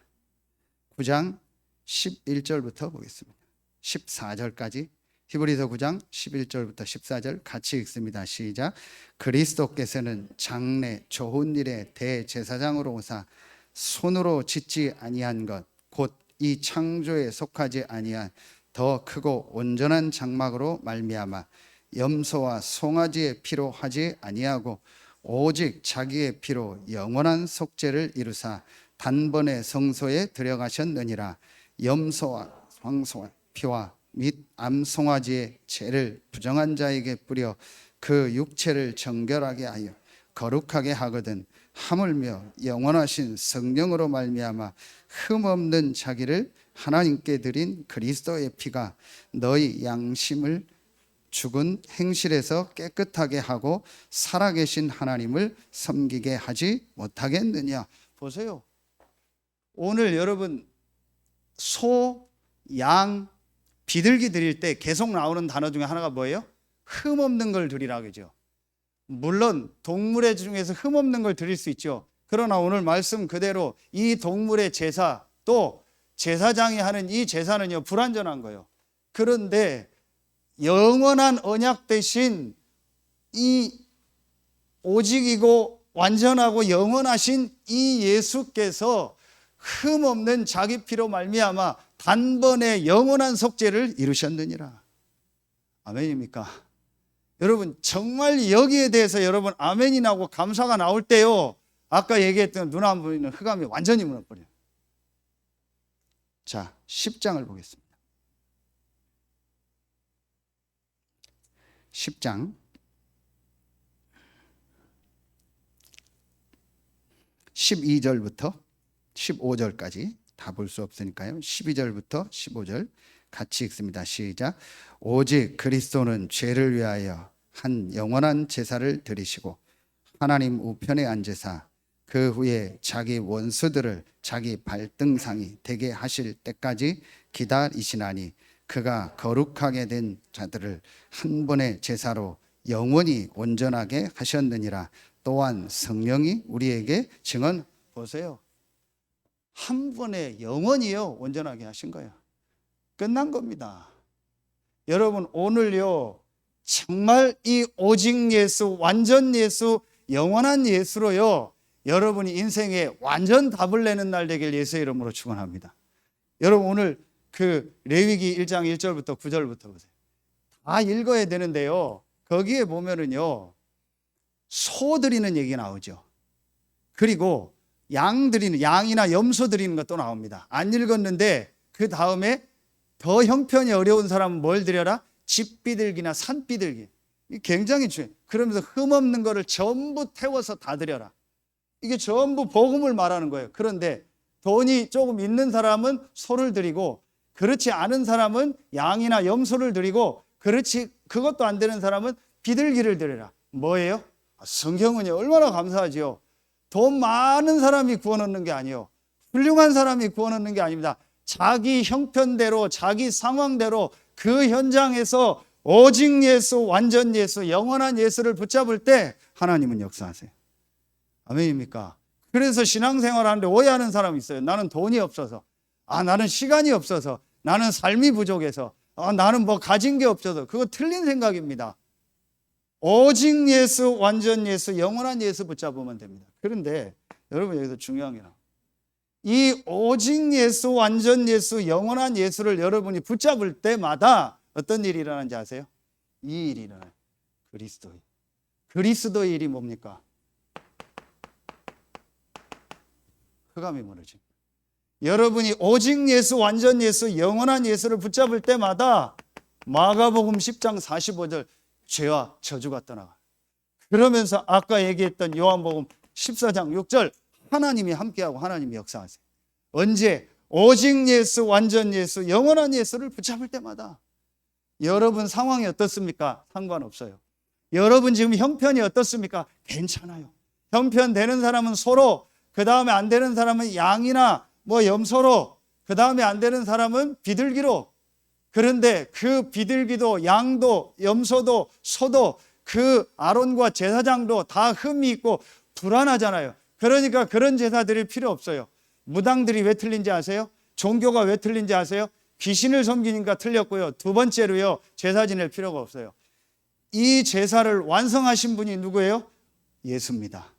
B: 9장 11절부터 보겠습니다. 14절까지. 히브리서 9장 11절부터 14절 같이 읽습니다. 시작. 그리스도께서는 장래 좋은 일의 대제사장으로 오사 손으로 짓지 아니한 것 곧 이 창조에 속하지 아니한 더 크고 온전한 장막으로 말미암아 염소와 송아지의 피로 하지 아니하고 오직 자기의 피로 영원한 속죄를 이루사 단번에 성소에 들어가셨느니라. 염소와 황소와 피와 및 암송아지의 죄를 부정한 자에게 뿌려 그 육체를 정결하게 하여 거룩하게 하거든 하물며 영원하신 성령으로 말미암아 흠없는 자기를 하나님께 드린 그리스도의 피가 너희 양심을 죽은 행실에서 깨끗하게 하고 살아계신 하나님을 섬기게 하지 못하겠느냐.
A: 보세요. 오늘 여러분 소, 양, 비둘기 드릴 때 계속 나오는 단어 중에 하나가 뭐예요? 흠없는 걸 드리라 그죠. 물론 동물의 중에서 흠없는 걸 드릴 수 있죠. 그러나 오늘 말씀 그대로 이 동물의 제사 또 제사장이 하는 이 제사는요 불완전한 거예요. 그런데 영원한 언약 대신 이 오직이고 완전하고 영원하신 이 예수께서 흠없는 자기 피로 말미암아 단번에 영원한 속죄를 이루셨느니라. 아멘입니까? 여러분 정말 여기에 대해서 여러분 아멘이 나오고 감사가 나올 때요 아까 얘기했던 눈 안 보이는 흑암이 완전히 무너버려요.
B: 자, 10장을 보겠습니다. 10장 12절부터 15절까지 다 볼 수 없으니까요. 12절부터 15절 같이 읽습니다. 시작. 오직 그리스도는 죄를 위하여 한 영원한 제사를 드리시고 하나님 우편에 앉으사 그 후에 자기 원수들을 자기 발등상이 되게 하실 때까지 기다리시나니 그가 거룩하게 된 자들을 한 번의 제사로 영원히 온전하게 하셨느니라. 또한 성령이 우리에게 증언.
A: 보세요. 한 번에 영원히요 온전하게 하신 거예요. 끝난 겁니다. 여러분 오늘요 정말 이 오직 예수, 완전 예수, 영원한 예수로요 여러분이 인생에 완전 답을 내는 날 되길 예수의 이름으로 축원합니다. 여러분 오늘 그 레위기 1장 1절부터 9절부터 보세요. 다 읽어야 되는데요 거기에 보면은요 소 드리는 얘기 나오죠. 그리고 양 드리는, 양이나 염소 드리는 것도 나옵니다. 안 읽었는데 그 다음에 더 형편이 어려운 사람은 뭘 드려라? 집비둘기나 산비둘기. 굉장히 중요해요. 그러면서 흠없는 거를 전부 태워서 다 드려라. 이게 전부 복음을 말하는 거예요. 그런데 돈이 조금 있는 사람은 소를 드리고 그렇지 않은 사람은 양이나 염소를 드리고 그것도 안 되는 사람은 비둘기를 드려라. 뭐예요? 성경은요 얼마나 감사하지요. 돈 많은 사람이 구원 얻는 게 아니에요. 훌륭한 사람이 구원 얻는 게 아닙니다. 자기 형편대로 자기 상황대로 그 현장에서 오직 예수, 완전 예수, 영원한 예수를 붙잡을 때 하나님은 역사하세요. 아멘입니까? 그래서 신앙생활 하는데 오해하는 사람이 있어요. 나는 돈이 없어서, 나는 시간이 없어서, 나는 삶이 부족해서, 나는 뭐 가진 게 없어서. 그거 틀린 생각입니다. 오직 예수, 완전 예수, 영원한 예수 붙잡으면 됩니다. 그런데 여러분 여기서 중요한 게 나와요. 이 오직 예수, 완전 예수, 영원한 예수를 여러분이 붙잡을 때마다 어떤 일이 일어나는지 아세요? 이 일이 일어나요. 그리스도의 일이 뭡니까? 흑암이 무너집니다. 여러분이 오직 예수, 완전 예수, 영원한 예수를 붙잡을 때마다 마가복음 10장 45절 죄와 저주가 떠나가. 그러면서 아까 얘기했던 요한복음 14장 6절 하나님이 함께하고 하나님이 역사하세요. 언제? 오직 예수, 완전 예수, 영원한 예수를 붙잡을 때마다. 여러분 상황이 어떻습니까? 상관없어요. 여러분 지금 형편이 어떻습니까? 괜찮아요. 형편 되는 사람은 소로, 그 다음에 안 되는 사람은 양이나 뭐 염소로, 그 다음에 안 되는 사람은 비둘기로. 그런데 그 비둘기도 양도 염소도 소도 그 아론과 제사장도 다 흠이 있고 불안하잖아요. 그러니까 그런 제사 드릴 필요 없어요. 무당들이 왜 틀린지 아세요? 종교가 왜 틀린지 아세요? 귀신을 섬기니까 틀렸고요. 두 번째로요, 제사 지낼 필요가 없어요. 이 제사를 완성하신 분이 누구예요? 예수입니다.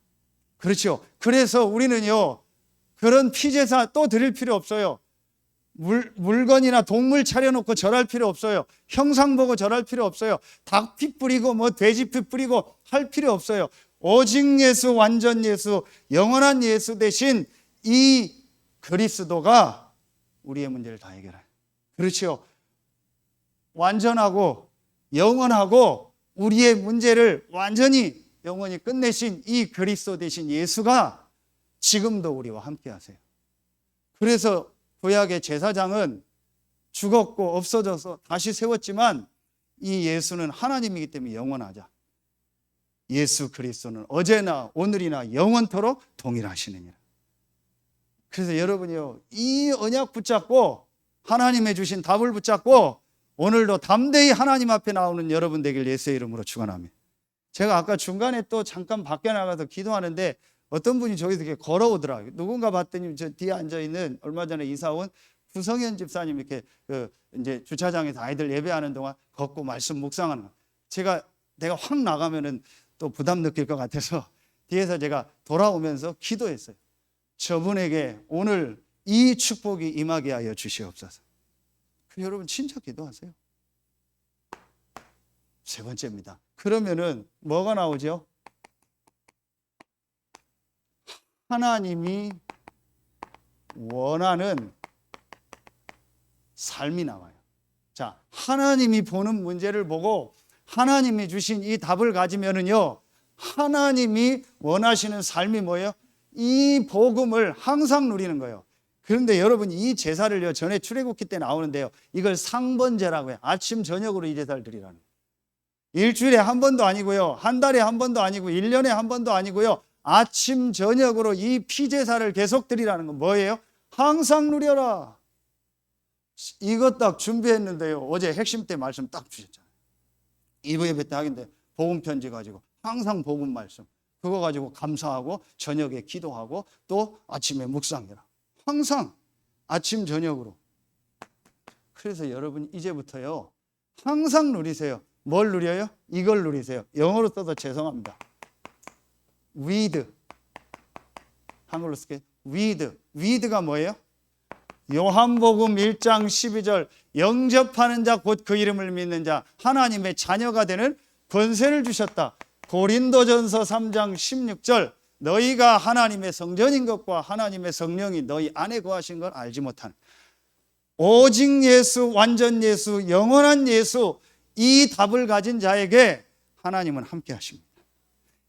A: 그렇죠. 그래서 우리는요, 그런 피제사 또 드릴 필요 없어요. 물건이나 동물 차려놓고 절할 필요 없어요. 형상 보고 절할 필요 없어요. 닭피 뿌리고 뭐 돼지피 뿌리고 할 필요 없어요. 오직 예수, 완전 예수, 영원한 예수 대신 이 그리스도가 우리의 문제를 다 해결해요. 그렇죠. 완전하고 영원하고 우리의 문제를 완전히 영원히 끝내신 이 그리스도 대신 예수가 지금도 우리와 함께 하세요. 그래서 구약의 제사장은 죽었고 없어져서 다시 세웠지만 이 예수는 하나님이기 때문에 영원하자. 예수 그리스도는 어제나 오늘이나 영원토록 동일하시느니라. 그래서 여러분이요, 이 언약 붙잡고 하나님의 주신 답을 붙잡고 오늘도 담대히 하나님 앞에 나오는 여러분 되길 예수의 이름으로 축원합니다. 제가 아까 중간에 또 잠깐 밖에 나가서 기도하는데 어떤 분이 저기서 이렇게 걸어오더라고요. 누군가 봤더니 저 뒤에 앉아있는 얼마 전에 이사 온 구성현 집사님 이렇게 이제 주차장에서 아이들 예배하는 동안 걷고 말씀 묵상하는 거. 내가 확 나가면은 또 부담 느낄 것 같아서 뒤에서 제가 돌아오면서 기도했어요. 저분에게 오늘 이 축복이 임하게 하여 주시옵소서. 여러분 진짜 기도하세요. 세 번째입니다. 그러면은 뭐가 나오죠? 하나님이 원하는 삶이 나와요. 자, 하나님이 보는 문제를 보고 하나님이 주신 이 답을 가지면은요, 하나님이 원하시는 삶이 뭐예요? 이 복음을 항상 누리는 거예요. 그런데 여러분 이 제사를요, 전에 출애굽기 때 나오는데요, 이걸 상번제라고 해요. 아침 저녁으로 이 제사를 드리라는 거예요. 일주일에 한 번도 아니고요, 한 달에 한 번도 아니고 1년에 한 번도 아니고요, 아침 저녁으로 이 피제사를 계속 드리라는 건 뭐예요? 항상 누려라. 이것 딱 준비했는데요, 어제 핵심 때 말씀 딱 주셨잖아요. 이부 예배 때 하긴데 복음 편지 가지고 항상 복음 말씀 그거 가지고 감사하고 저녁에 기도하고 또 아침에 묵상해라. 항상 아침 저녁으로. 그래서 여러분 이제부터요, 항상 누리세요. 뭘 누려요? 이걸 누리세요. 영어로 써서 죄송합니다. with. 한글로 쓸게요. with가 뭐예요? 요한복음 1장 12절 영접하는 자 곧 그 이름을 믿는 자 하나님의 자녀가 되는 권세를 주셨다. 고린도전서 3장 16절 너희가 하나님의 성전인 것과 하나님의 성령이 너희 안에 거하신 걸 알지 못하는 오직 예수, 완전 예수, 영원한 예수 이 답을 가진 자에게 하나님은 함께 하십니다.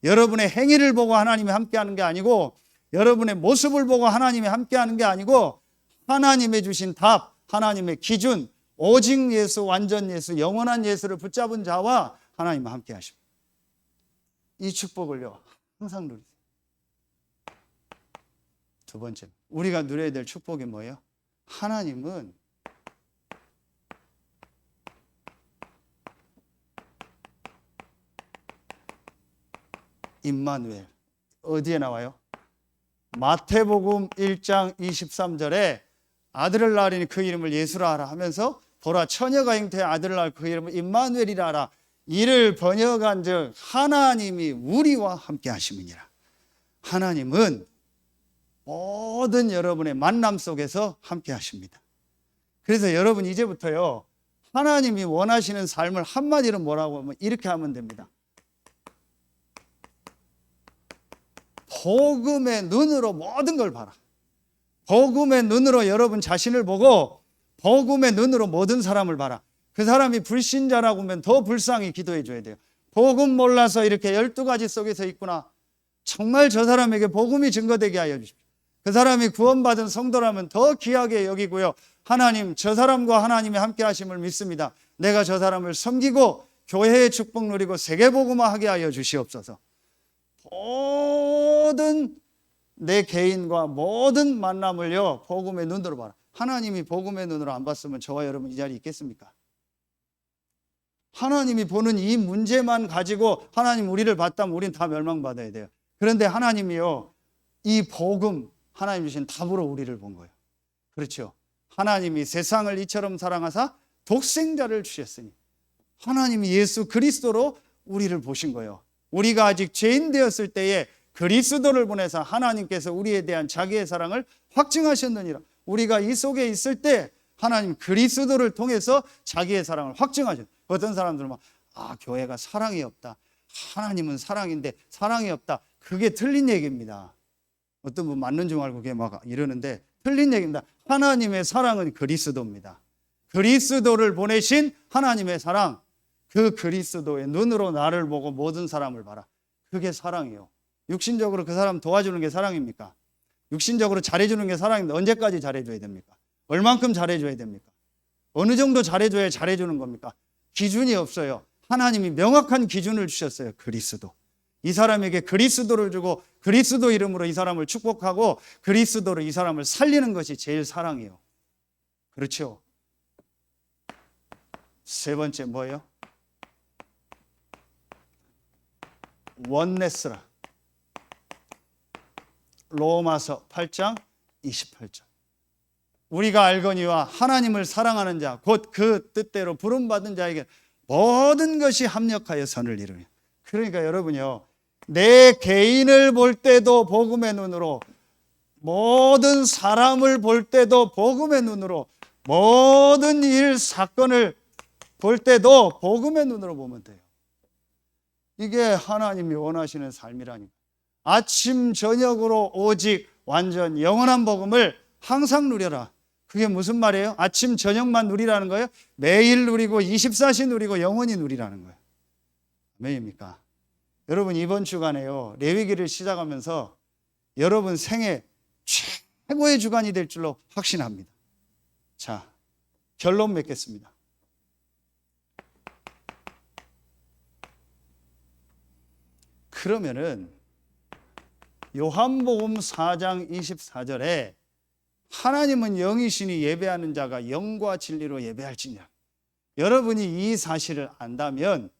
A: 여러분의 행위를 보고 하나님이 함께 하는 게 아니고 여러분의 모습을 보고 하나님이 함께 하는 게 아니고 하나님의 주신 답, 하나님의 기준, 오직 예수, 완전 예수, 영원한 예수를 붙잡은 자와 하나님은 함께 하십니다. 이 축복을요, 항상 누리세요. 두 번째, 우리가 누려야 될 축복이 뭐예요? 하나님은 임마누엘. 어디에 나와요? 마태복음 1장 23절에 아들을 낳으리니 그 이름을 예수라 하라 하면서 보라 처녀가 잉태해 아들을 낳을 그 이름을 임마누엘이라 하라. 이를 번역한 즉 하나님이 우리와 함께 하심이니라. 하나님은 모든 여러분의 만남 속에서 함께 하십니다. 그래서 여러분 이제부터요, 하나님이 원하시는 삶을 한마디로 뭐라고 하면 이렇게 하면 됩니다. 복음의 눈으로 모든 걸 봐라. 복음의 눈으로 여러분 자신을 보고 복음의 눈으로 모든 사람을 봐라. 그 사람이 불신자라고 하면 더 불쌍히 기도해 줘야 돼요. 복음 몰라서 이렇게 12가지 속에서 있구나. 정말 저 사람에게 복음이 증거되게 하여 주십시오. 그 사람이 구원받은 성도라면 더 귀하게 여기고요. 하나님, 저 사람과 하나님의 함께 하심을 믿습니다. 내가 저 사람을 섬기고 교회의 축복 누리고 세계복음화 하게 하여 주시옵소서. 모든 내 개인과 모든 만남을요 복음의 눈으로 봐라. 하나님이 복음의 눈으로 안 봤으면 저와 여러분 이 자리에 있겠습니까? 하나님이 보는 이 문제만 가지고 하나님 우리를 봤다면 우리는 다 멸망받아야 돼요. 그런데 하나님이요 이 복음 하나님 주신 답으로 우리를 본 거예요. 그렇죠. 하나님이 세상을 이처럼 사랑하사 독생자를 주셨으니 하나님이 예수 그리스도로 우리를 보신 거예요. 우리가 아직 죄인 되었을 때에 그리스도를 보내서 하나님께서 우리에 대한 자기의 사랑을 확증하셨느니라. 우리가 이 속에 있을 때 하나님 그리스도를 통해서 자기의 사랑을 확증하셨어요. 어떤 사람들은 막 교회가 사랑이 없다. 하나님은 사랑인데 사랑이 없다. 그게 틀린 얘기입니다. 어떤 분 맞는 줄 알고 그게 막 이러는데 틀린 얘기입니다. 하나님의 사랑은 그리스도입니다. 그리스도를 보내신 하나님의 사랑, 그 그리스도의 눈으로 나를 보고 모든 사람을 봐라. 그게 사랑이에요. 육신적으로 그 사람 도와주는 게 사랑입니까? 육신적으로 잘해주는 게 사랑인데 언제까지 잘해줘야 됩니까? 얼만큼 잘해줘야 됩니까? 어느 정도 잘해줘야 잘해주는 겁니까? 기준이 없어요. 하나님이 명확한 기준을 주셨어요. 그리스도. 이 사람에게 그리스도를 주고 그리스도 이름으로 이 사람을 축복하고 그리스도로 이 사람을 살리는 것이 제일 사랑이에요. 그렇죠? 세 번째 뭐예요? 원네스라. 로마서 8장 28절. 우리가 알거니와 하나님을 사랑하는 자 곧 그 뜻대로 부름받은 자에게 모든 것이 합력하여 선을 이루며. 그러니까 여러분요 내 개인을 볼 때도 복음의 눈으로, 모든 사람을 볼 때도 복음의 눈으로, 모든 일 사건을 볼 때도 복음의 눈으로 보면 돼요. 이게 하나님이 원하시는 삶이라니까. 아침 저녁으로 오직 완전 영원한 복음을 항상 누려라. 그게 무슨 말이에요? 아침 저녁만 누리라는 거예요? 매일 누리고 24시 누리고 영원히 누리라는 거예요. 아멘입니까? 여러분 이번 주간에요 레위기를 시작하면서 여러분 생애 최고의 주간이 될 줄로 확신합니다. 자, 결론 맺겠습니다. 그러면은 요한복음 4장 24절에 하나님은 영이시니 예배하는 자가 영과 진리로 예배할지니라. 여러분이 이 사실을 안다면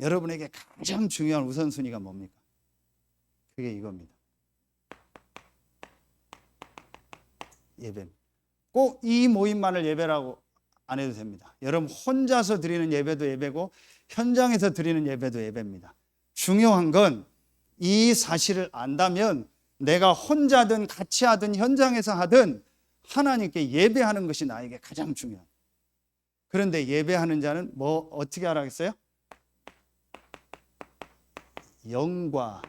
A: 여러분에게 가장 중요한 우선순위가 뭡니까? 그게 이겁니다. 예배입니다. 꼭 이 모임만을 예배라고 안 해도 됩니다. 여러분 혼자서 드리는 예배도 예배고 현장에서 드리는 예배도 예배입니다. 중요한 건 이 사실을 안다면 내가 혼자든 같이 하든 현장에서 하든 하나님께 예배하는 것이 나에게 가장 중요합니다. 그런데 예배하는 자는 뭐 어떻게 하라겠어요? 영과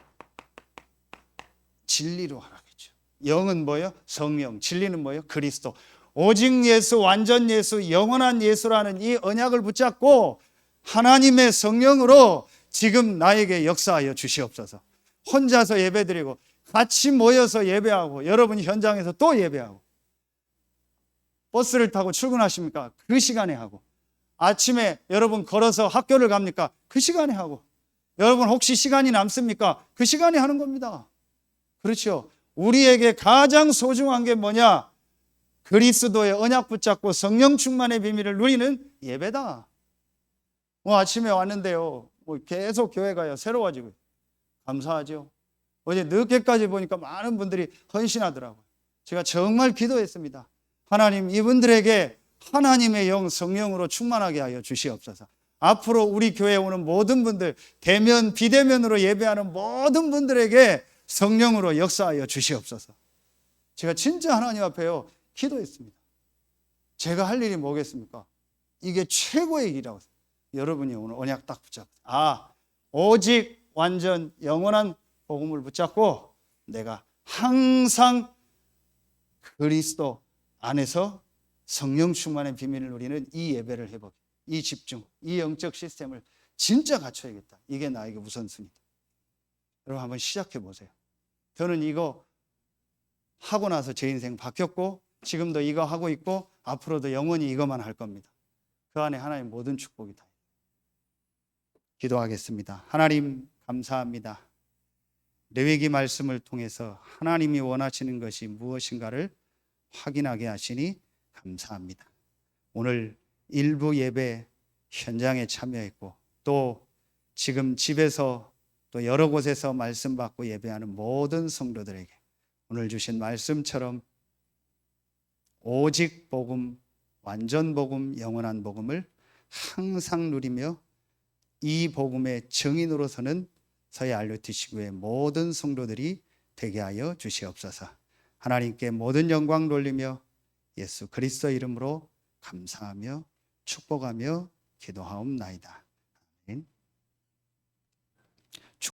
A: 진리로 하라겠죠. 영은 뭐예요? 성령. 진리는 뭐예요? 그리스도. 오직 예수, 완전 예수, 영원한 예수라는 이 언약을 붙잡고 하나님의 성령으로 지금 나에게 역사하여 주시옵소서. 혼자서 예배드리고 같이 모여서 예배하고 여러분 현장에서 또 예배하고 버스를 타고 출근하십니까? 그 시간에 하고 아침에 여러분 걸어서 학교를 갑니까? 그 시간에 하고 여러분 혹시 시간이 남습니까? 그 시간에 하는 겁니다. 그렇죠? 우리에게 가장 소중한 게 뭐냐? 그리스도의 언약 붙잡고 성령 충만의 비밀을 누리는 예배다. 아침에 왔는데요 계속 교회 가요. 새로워지고 감사하죠. 어제 늦게까지 보니까 많은 분들이 헌신하더라고요. 제가 정말 기도했습니다. 하나님 이분들에게 하나님의 영 성령으로 충만하게 하여 주시옵소서. 앞으로 우리 교회에 오는 모든 분들 대면 비대면으로 예배하는 모든 분들에게 성령으로 역사하여 주시옵소서. 제가 진짜 하나님 앞에요 기도했습니다. 제가 할 일이 뭐겠습니까? 이게 최고의 일이라고. 여러분이 오늘 언약 딱 붙잡고 오직 완전 영원한 복음을 붙잡고 내가 항상 그리스도 안에서 성령 충만의 비밀을 누리는 이 예배를 해보게. 이 집중, 이 영적 시스템을 진짜 갖춰야겠다. 이게 나에게 우선순위다. 여러분 한번 시작해 보세요. 저는 이거 하고 나서 제 인생 바뀌었고 지금도 이거 하고 있고 앞으로도 영원히 이것만 할 겁니다. 그 안에 하나님 모든 축복이 다.
B: 기도하겠습니다. 하나님 감사합니다. 레위기 말씀을 통해서 하나님이 원하시는 것이 무엇인가를 확인하게 하시니 감사합니다. 오늘 일부 예배 현장에 참여했고 또 지금 집에서 또 여러 곳에서 말씀 받고 예배하는 모든 성도들에게 오늘 주신 말씀처럼 오직 복음, 완전 복음, 영원한 복음을 항상 누리며 이 복음의 증인으로서는 서해 알루티 지구의 모든 성도들이 되게 하여 주시옵소서. 하나님께 모든 영광 돌리며 예수 그리스도 이름으로 감사하며 축복하며 기도하옵나이다.